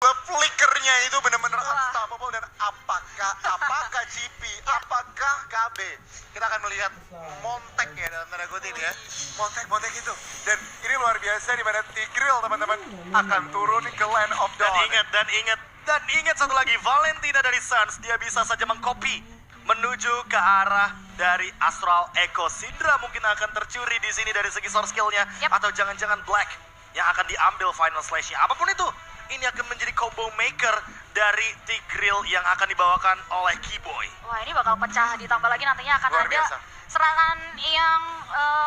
tiba flickernya itu benar-benar unstoppable. Dan apakah GP, apakah KB? Kita akan melihat Montek ya dalam tanda kutip ya. Montek itu. Dan ini luar biasa di mana Tigreal teman-teman akan turun ke Land of Dawn. Dan ingat satu lagi, Valentina dari Suns, dia bisa saja mengcopy menuju ke arah dari Astral Echo. Syndra mungkin akan tercuri di sini dari segi source skill-nya. Atau jangan-jangan Black yang akan diambil final slash-nya. Apapun itu, ini akan menjadi combo maker dari Tigreal yang akan dibawakan oleh Keyboy. Wah, ini bakal pecah, ditambah lagi nantinya akan Luar ada biasa. serangan yang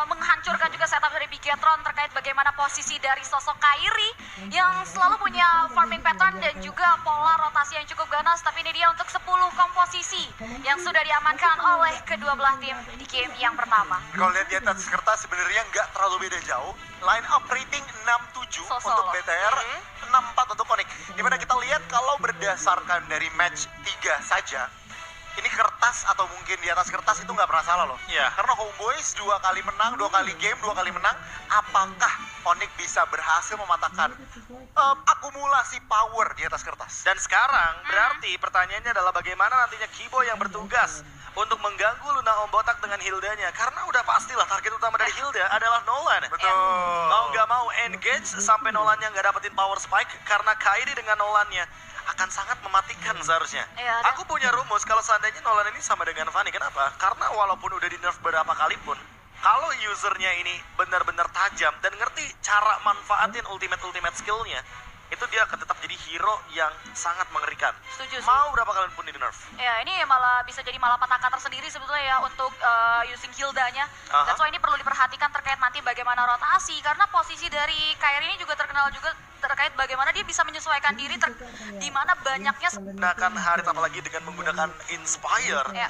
menghancurkan juga setup dari Bigetron terkait bagaimana posisi dari sosok Kairi yang selalu punya farming pattern dan juga pola rotasi yang cukup ganas. Tapi ini dia untuk 10 komposisi yang sudah diamankan oleh kedua belah tim di game yang pertama. Kalau lihat di atas kertas sebenarnya nggak terlalu beda jauh. Line up rating 67 untuk BTR, 64 untuk Onyx. Dimana kita lihat kalau berdasarkan dari match 3 saja, ini kertas atau mungkin di atas kertas itu nggak pernah salah loh. Iya. Karena Homeboys 2 kali menang, 2 kali game, 2 kali menang. Apakah Onyx bisa berhasil mematahkan akumulasi power di atas kertas? Dan sekarang berarti pertanyaannya adalah bagaimana nantinya Keyboy yang bertugas untuk mengganggu Luna Om Botak dengan Hildanya. Karena udah pastilah target utama dari Hilda adalah Nolan. Betul. Mau nggak mau engage sampai Nolannya nggak dapetin power spike, karena Kairi dengan Nolannya akan sangat mematikan seharusnya. Iya, Aku punya rumus kalau seandainya Nolan ini sama dengan Fanny. Kenapa? Karena walaupun udah di nerf beberapa kali pun, kalau usernya ini benar-benar tajam dan ngerti cara manfaatin ultimate skillnya, itu dia akan tetap jadi hero yang sangat mengerikan. Setuju sih. Mau berapa kali pun di nerf. Ya, ini malah bisa jadi malapetaka tersendiri sebetulnya ya untuk using Hildanya. That's why ini perlu diperhatikan terkait nanti bagaimana rotasi. Karena posisi dari Kairi ini juga terkenal juga terkait bagaimana dia bisa menyesuaikan diri di mana banyaknya Gunakan Harit apalagi dengan menggunakan Inspire. ya.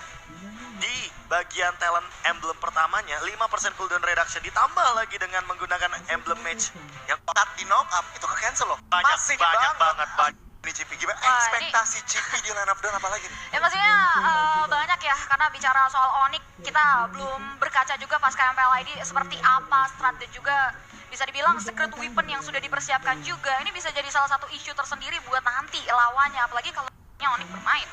Di bagian talent emblem pertamanya 5% cooldown reduction, ditambah lagi dengan menggunakan emblem mage yang Cut di knock up itu ke cancel loh. Masih banyak. Ini GP gimana? Wah, Ekspektasi GP di Line of Dawn apa lagi nih? Ya maksudnya banyak ya, karena bicara soal Onyx kita belum berkaca juga pas MPL ID seperti apa strat dan juga bisa dibilang secret weapon yang sudah dipersiapkan juga. Ini bisa jadi salah satu isu tersendiri buat nanti lawannya, apalagi kalau Onyx bermain.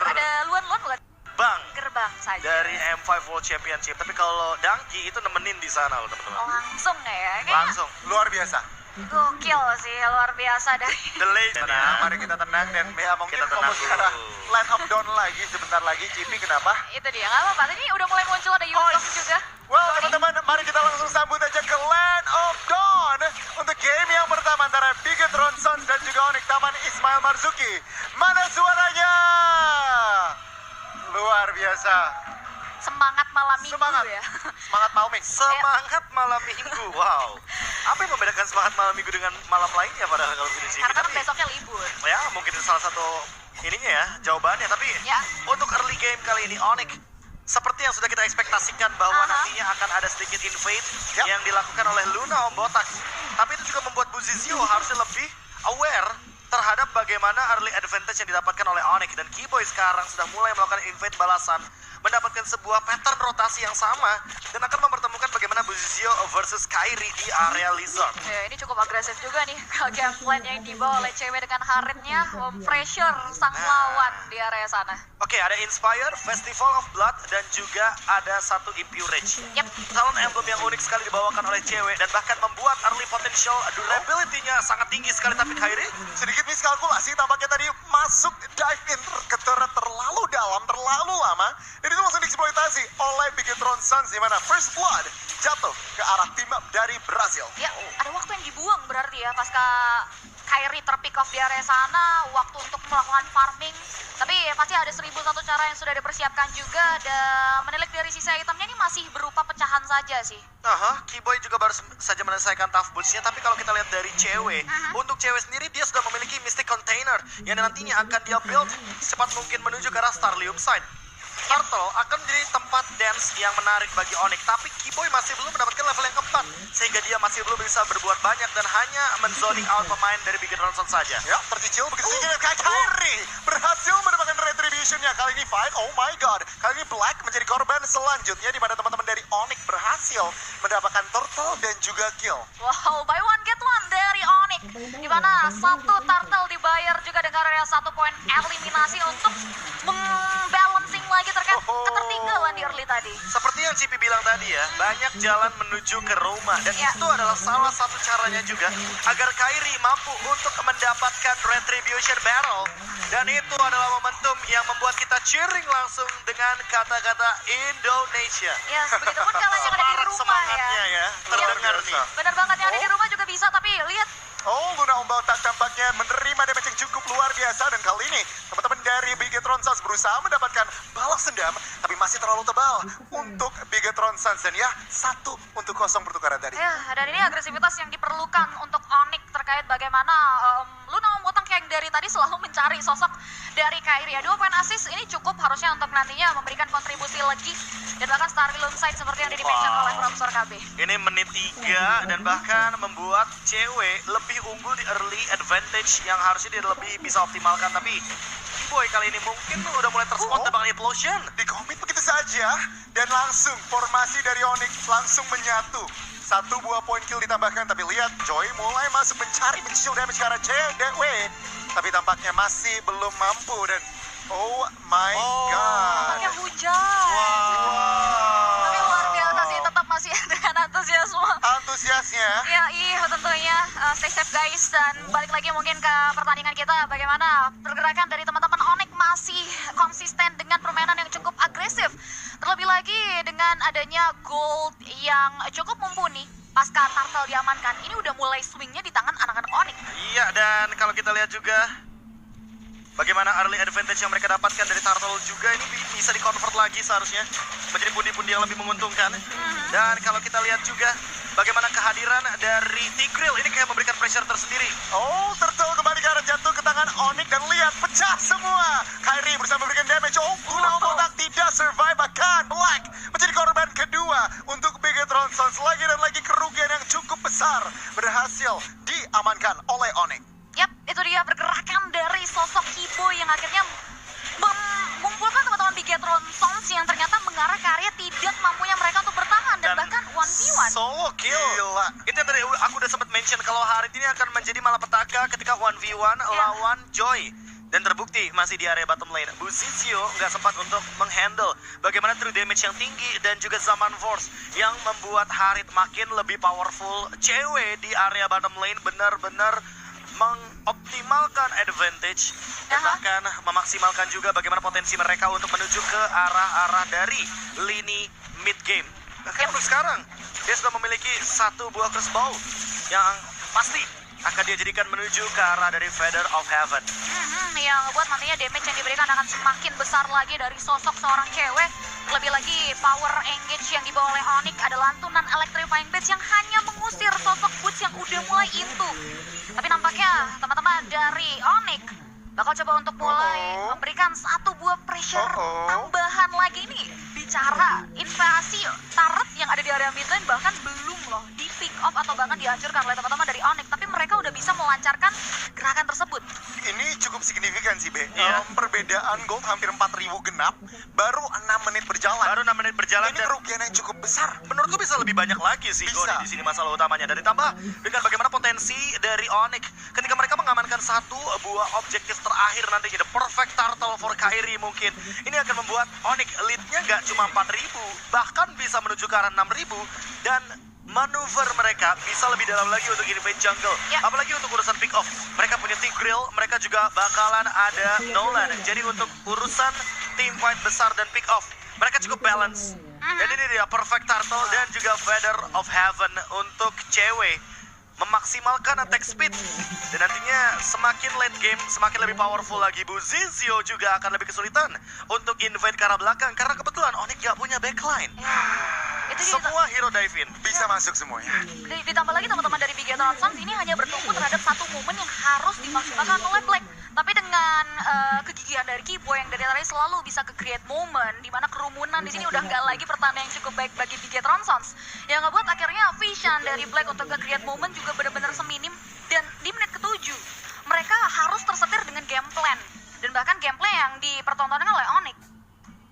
Ada luan-luan bukan? Bang Gerbang saja. dari M5 World Championship. Tapi kalau Dangki itu nemenin di sana loh teman-teman. Langsung ya, kayaknya Langsung. Luar biasa. gokil sih, luar biasa dari The legend ya. Tenang, mari kita tenang dan ya mungkin Kita tenang fokus ke arah dulu. Line of Dawn lagi sebentar lagi. GP kenapa? itu dia, nggak apa-apa. Ini udah mulai muncul ada Yusuf juga. Well teman-teman, mari kita langsung sambut aja ke Land of Dawn untuk game yang pertama antara Bigetron Suns dan juga Onyx Taman Ismail Marzuki. Mana suaranya? Luar biasa. Semangat malam minggu Semangat. ya. Semangat Malming. Semangat malam minggu. Wow. Apa yang membedakan semangat malam minggu dengan malam lainnya padahal kalau begini sih? Karena kan Tapi besoknya libur. ya mungkin itu salah satu ininya ya, jawabannya. Tapi Ya. untuk early game kali ini Onyx seperti yang sudah kita ekspektasikan bahwa nantinya akan ada sedikit invade yang dilakukan oleh Luna Om Botak. Tapi itu juga membuat Buzizio harusnya lebih aware terhadap bagaimana early advantage yang didapatkan oleh Onyx. Dan Keyboy sekarang sudah mulai melakukan invade balasan, mendapatkan sebuah pattern rotasi yang sama dan akan mempertemukan bagaimana Buzizio versus Kairi di area Lizard. Ya, ini cukup agresif juga nih game plan yang dibawa oleh cewek dengan Haritnya pressure sang lawan di area sana. Oke, ada Inspire, Festival of Blood, dan juga ada satu Impurage. Yap. Talent emblem yang unik sekali dibawakan oleh cewek dan bahkan membuat early potential durability-nya sangat tinggi sekali. Tapi Kairi Sedikit miskalkulasi, tampaknya tadi masuk dive in ke turret terlalu dalam, terlalu lama. Dan itu langsung dieksploitasi oleh Bigetron Suns di mana First Blood jatuh ke arah tim dari Brazil. Ya, ada waktu yang dibuang berarti ya pasca Kairi terpick off di area sana, waktu untuk melakukan farming. Tapi pasti ada 1001 cara yang sudah dipersiapkan juga, dan menilik dari sisa itemnya ini masih berupa pecahan saja sih. Keyboy juga baru saja menyelesaikan tough boots-nya. Tapi kalau kita lihat dari cewek, untuk cewek sendiri dia sudah memiliki Mystic Container yang nantinya akan dia build secepat mungkin menuju ke arah Starlium Side. Turtle akan menjadi tempat dance yang menarik bagi Onyx, tapi Keyboy masih belum mendapatkan level yang keempat, sehingga dia masih belum bisa berbuat banyak dan hanya menzoning out pemain dari Bigetron Suns saja. Ya, tercicil begitu saja. Kairi berhasil mendapatkan retribution-nya. Kali ini Fight, oh my god. Kali ini Black menjadi korban selanjutnya, di mana teman-teman dari Onyx berhasil mendapatkan Turtle dan juga kill. Wow, buy one get one dari Onyx. di mana satu turtle dibayar juga dengan area 1 poin eliminasi untuk membalancing lagi terkait ketertinggalan di early tadi. Seperti yang Cipi bilang tadi ya, banyak jalan menuju ke rumah. Dan Ya. itu adalah salah satu caranya juga agar Kairi mampu untuk mendapatkan Retribution Battle. Dan itu adalah momentum yang membuat kita cheering langsung dengan kata-kata Indonesia. Ya, begitupun kalian yang ada di rumah Semangatnya ya. ya, terdengar nih. Benar banget, yang ada di rumah juga bisa, tapi lihat. Oh, Luna Ombotak tampaknya menerima damage yang cukup luar biasa. Dan kali ini, teman-teman dari Bigetron Suns berusaha mendapatkan balas dendam. Tapi masih terlalu tebal untuk Bigetron Suns. Dan ya, 1-0 pertukaran tadi. Ya, dan ini agresivitas yang diperlukan untuk Onyx terkait bagaimana Luna Ombotak yang dari tadi selalu mencari sosok dari Kairi. Ya, 2 poin assist ini cukup harusnya untuk nantinya memberikan kontribusi lagi. Dan bahkan Starry Side seperti yang di-mention Wow. oleh Profesor KB. Ini menit 3 dan bahkan membuat cewek lebih unggul di early advantage yang harusnya dia lebih bisa optimalkan. Tapi boy kali ini mungkin udah mulai terspot dengan implosion. Dikomit begitu saja. Dan langsung formasi dari Onyx langsung menyatu. 1 buah poin kill ditambahkan. Tapi lihat, Joy mulai masuk mencari mencicil damage ke arah CDW. Tapi tampaknya masih belum mampu. Dan oh my god. Tampaknya hujan. Tapi luar biasa sih, tetap masih dengan antusiasme. Antusiasnya. Ya, iya tentunya. Stay safe guys. Dan balik lagi mungkin ke pertandingan kita. Bagaimana pergerakan dari teman-teman Onyx masih konsisten dengan permainan yang cukup agresif. Terlebih lagi dengan adanya gold yang cukup mumpuni. Pasca Turtle diamankan, ini udah mulai swingnya di tangan anak-anak Onyx. Iya, dan kalau kita lihat juga bagaimana early advantage yang mereka dapatkan dari Turtle juga ini bisa di-convert lagi seharusnya menjadi pundi-pundi yang lebih menguntungkan. Dan kalau kita lihat juga bagaimana kehadiran dari Tigreal ini kayak memberikan pressure tersendiri. Oh, Turtle kembali ke arah jatuh ke tangan Onyx. Dan lihat, pecah semua. Kairi berusaha memberikan damage. Oh, Luna Ombotak tidak survive. Bahkan Black menjadi korban kedua untuk Bigetron Suns. Lagi dan lagi kerugian yang cukup besar berhasil diamankan oleh Onyx. Yap, itu dia pergerakan dari sosok Kibo yang akhirnya mengumpulkan teman-teman Bigetron Suns yang ternyata mengarah ke area tidak mampunya mereka untuk bertahan dan bahkan 1v1. Solo kill. Gila. Itu yang tadi aku udah sempat mention kalau hari ini akan menjadi malapetaka ketika 1v1 lawan Joy. Dan terbukti masih di area bottom lane. Buzizio nggak sempat untuk menghandle bagaimana true damage yang tinggi dan juga Zaman Force yang membuat Harit makin lebih powerful. Cewek di area bottom lane benar-benar mengoptimalkan advantage dan bahkan memaksimalkan juga bagaimana potensi mereka untuk menuju ke arah-arah dari lini mid game. Bahkan untuk sekarang dia sudah memiliki 1 buah crossbow yang pasti akan dia jadikan menuju ke arah dari Feather of Heaven. Yang ngebuat nantinya damage yang diberikan akan semakin besar lagi dari sosok seorang cewek. Lebih lagi power engage yang dibawa oleh Onyx ada lantunan electrifying blades yang hanya mengusir sosok Boots yang udah mulai into. Tapi nampaknya teman-teman dari Onyx bakal coba untuk mulai memberikan 1 buah pressure tambahan lagi nih. Bicara invasi turret yang ada di area mid lane bahkan belum loh di pick off atau bahkan dihancurkan oleh teman-teman dari Onyx. Tapi mereka udah bisa melancarkan gerakan tersebut. Ini cukup signifikan sih, Be. Iya. Perbedaan gold hampir 4.000 genap, baru 6 menit berjalan. Baru 6 menit berjalan Ini dan kerugian yang cukup besar. menurutku bisa lebih banyak lagi sih Bisa. Goni di sini masalah utamanya. Dan ditambah dengan bagaimana potensi dari Onyx ketika mereka mengamankan 1 buah objektif terakhir nantinya, the perfect turtle for Kairi mungkin. Ini akan membuat Onyx lead-nya nggak cuma 4.000, bahkan bisa menuju ke arah 6.000 dan manuver mereka bisa lebih dalam lagi untuk invade jungle. Ya. Apalagi untuk urusan pick off. Mereka punya Tigreal, mereka juga bakalan ada Nolan. Jadi untuk urusan team fight besar dan pick off, mereka cukup balance. Dan ini dia perfect turtle dan juga Feather of Heaven untuk cewek memaksimalkan attack speed. Dan nantinya semakin late game, semakin lebih powerful lagi. Buzizio juga akan lebih kesulitan untuk invade ke arah belakang karena kebetulan Onyx gak punya backline. Itu dia. Semua hero dive in. Bisa masuk semuanya. Ditambah lagi teman-teman dari Bigetron Suns ini hanya bertumpu terhadap satu momen yang harus dimaksimalkan oleh Black. Tapi dengan kegigihan dari Kibo yang dari tadi selalu bisa ke-create momen di mana kerumunan di sini udah nggak lagi pertanda yang cukup baik bagi Bigetron Suns. Yang ngebuat akhirnya vision dari Black untuk ke-create momen juga benar-benar seminim. Dan di menit ke-7 mereka harus tersetir dengan game plan. Dan bahkan gameplay yang dipertontonkan oleh Onyx.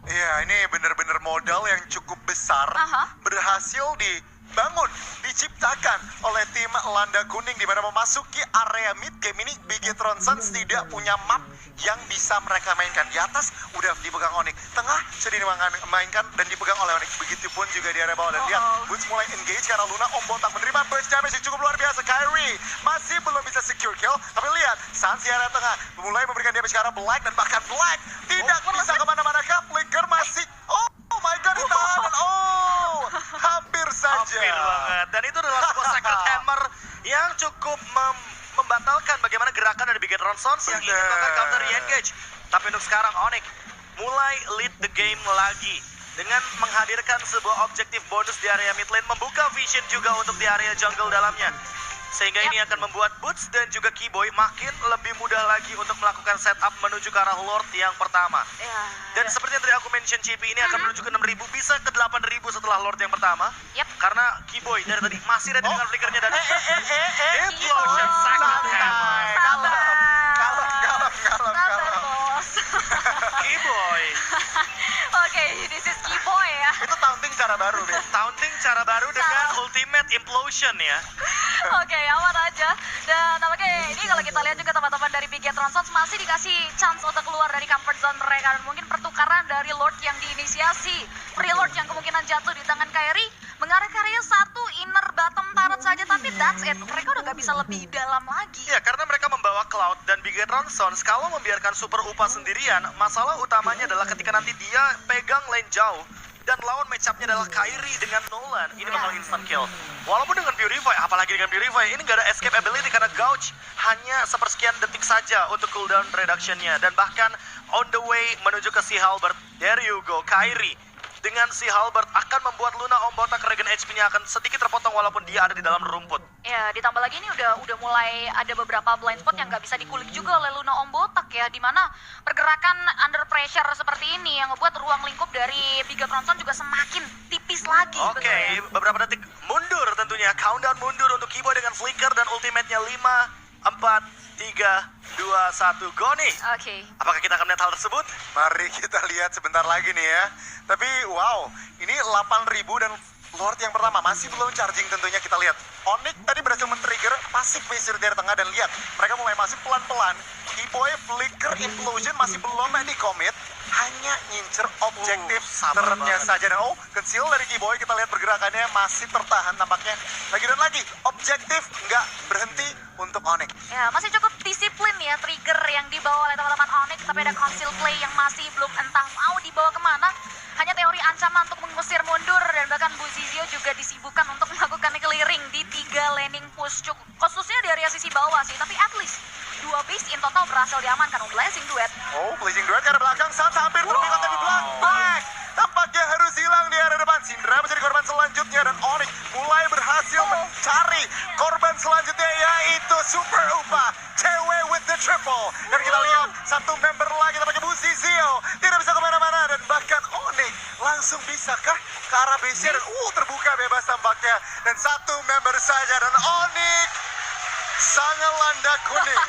Iya, ini bener-bener modal yang cukup besar Aha. berhasil dibangun di diciptakan oleh tim Landa Kuning di mana memasuki area mid game ini Bigetron Suns tidak punya map yang bisa mereka mainkan. Di atas udah dipegang Onyx, tengah sudah dimainkan dan dipegang oleh Onyx. Begitupun juga di area bawah. Dan lihat, Boots mulai engage karena Luna Om Botak menerima burst damage yang cukup luar biasa. Kyrie masih belum bisa secure kill, tapi lihat Suns di area tengah mulai memberikan damage ke arah Black dan bahkan Black tidak bisa kemana-mana. Flicker masih, oh my god, ditahan dan hampir saja. Hampir banget. Dan itu adalah sebuah Sacred Hammer yang cukup membatalkan bagaimana gerakan dari Bigetron Suns yang ingin melakukan counter re-engage. Tapi untuk sekarang Onyx mulai lead the game lagi dengan menghadirkan sebuah objektif bonus di area mid lane, membuka vision juga untuk di area jungle dalamnya. Sehingga ini akan membuat Boots dan juga Keyboy makin lebih mudah lagi untuk melakukan setup menuju ke arah Lord yang pertama. Dan seperti yang tadi aku mention, CP ini akan menuju ke 6.000, bisa ke 8.000 setelah Lord yang pertama. Karena Keyboy dari tadi masih ready dengan flickernya dan Implosion Sacred Hammer. Bos. Keyboy. Oke, this is Keyboy ya. Itu taunting cara baru, Ben. Taunting cara baru dengan Ultimate Implosion ya. Oke, aman aja. Dan nampaknya ini kalau kita lihat juga teman-teman dari Bigetron Suns masih dikasih chance untuk keluar dari comfort zone mereka. Dan mungkin pertukaran dari Lord yang diinisiasi, Free Lord yang kemungkinan jatuh di tangan Kyrie, mengarah ke area satu inner bottom turret saja. Tapi that's it, mereka udah gak bisa lebih dalam lagi. Ya, karena mereka membawa Cloud dan Bigetron Suns, kalau membiarkan Super Upa sendirian, masalah utamanya adalah ketika nanti dia pegang lane jauh dan lawan match-up-nya adalah Kyrie dengan Nolan, ini bakal instant kill. Walaupun dengan Purify, apalagi dengan Purify, ini gak ada escape ability karena Gouge hanya sepersekian detik saja untuk cooldown reduction-nya. Dan bahkan on the way menuju ke si Halberd, there you go, Kyrie dengan si Halberd akan membuat Luna Om Botak regen HP-nya akan sedikit terpotong walaupun dia ada di dalam rumput. Ya, ditambah lagi ini udah mulai ada beberapa blind spot yang nggak bisa dikulik juga oleh Luna Om Botak ya, dimana pergerakan under pressure seperti ini yang ngebuat ruang lingkup dari Bigetron Suns juga semakin tipis lagi. Oke, beberapa detik mundur tentunya, countdown mundur untuk Keyboy dengan flicker dan ultimate-nya 5, 4, 3, 2, 1, go nih. Oke. Apakah kita akan melihat hal tersebut? Mari kita lihat sebentar lagi nih ya. Tapi wow, ini 8.000 dan Lord yang pertama masih belum charging tentunya. Kita lihat Onyx tadi berhasil men-trigger pasif mesir dari tengah dan lihat mereka mulai masuk pelan-pelan. Keyboy flicker implosion masih belum di commit, hanya ngincer objektif ternya saja. Dan conceal dari Keyboy, kita lihat pergerakannya masih tertahan tampaknya. Lagi dan lagi, objektif nggak berhenti untuk Onyx. Ya, masih cukup disiplin ya trigger yang dibawa oleh teman-teman Onyx, tapi ada conceal play yang masih belum entah mau dibawa kemana. Hanya teori ancaman untuk mengusir mundur dan bahkan Buzizio juga disibukkan untuk melakukan clearing di 3 laning push, khususnya di area sisi bawah sih, tapi at least 2 base in total berhasil diamankan. Blazing Duet. Blazing Duet ke arah belakang, saat hampir terpikat tapi Black tampaknya harus hilang di area depan. Syndra menjadi korban selanjutnya dan Onyx mulai berhasil mencari korban selanjutnya, yaitu Super Upa, cewek with the triple. Dan kita lihat satu member lagi tampaknya Buzizio tidak bisa kemana-mana dan bahkan Onyx langsung bisakah ke arah base-nya dan terbuka bebas tampaknya. Dan satu member saja dan Onyx sang Landa Kuning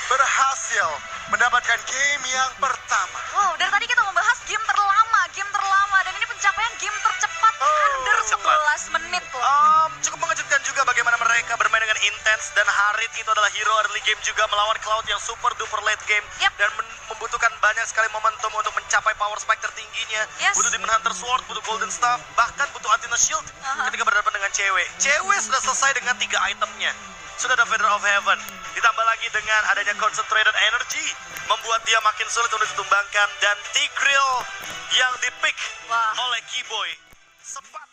berhasil mendapatkan game yang pertama. Wow, dari tadi kita membahas game terlama dan ini pencapaian game tercepat under 11 menit loh. Cukup mengejutkan juga bagaimana mereka bermain dengan intens dan Harit itu adalah hero early game juga melawan Cloud yang super duper late game dan membutuhkan banyak sekali momentum untuk mencapai power spike tertingginya. Butuh Demon Hunter Sword, butuh Golden Staff, bahkan butuh Athena Shield ketika berhadapan dengan cewek. Cewek sudah selesai dengan 3 itemnya. Sudah ada Feather of Heaven, ditambah lagi dengan adanya Concentrated Energy, membuat dia makin sulit untuk ditumbangkan. Dan Tigreal yang dipick oleh Keyboy sempat